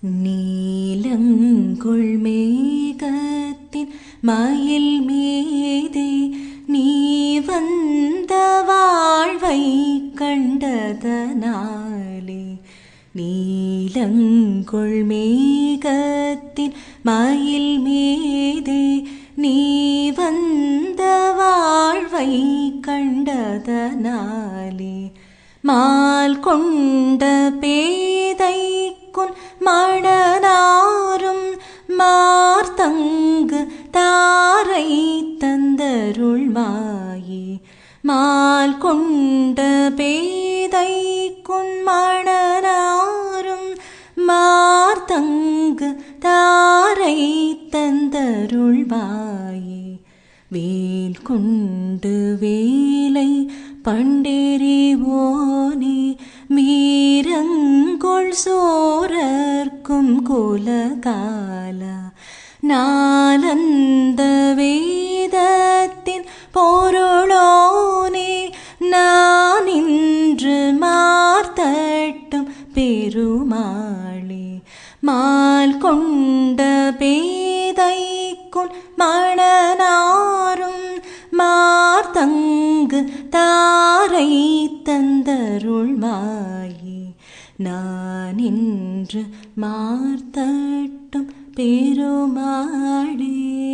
நீலங்கொள் மேகத்தின் மயில் மீதே நீ வந்த வாழ்வை கண்டதனாலே நீலங்கொள் மேகத்தின் மயில் மீதே நீ வந்த வாழ்வை கண்டதனாலே மால் கொண்ட பேதைக்குன் மணனாரும் மார்த்தங்கு தாரை தந்தருள் மாயே மால் கொண்ட பேதைக்குன் மணனாரும் மார்த்தங்கு தாரை தந்தருள் மாயே வேல் கொண்டு வேலை பண்டெறிவோனே மீரங்கொள் சோரர்க்கும் குலகாலா நாலந்த வேதத்தின் பொருளோனே நான் இன்று மார்த்தட்டும் பெருமாளே மால் கொண்ட பேதைக்குன் மணனாரும் மார்த்தங்கு தாரை தந்தருள் மாயே நான் இன்று மார்த்தட்டும் பெருமாளே.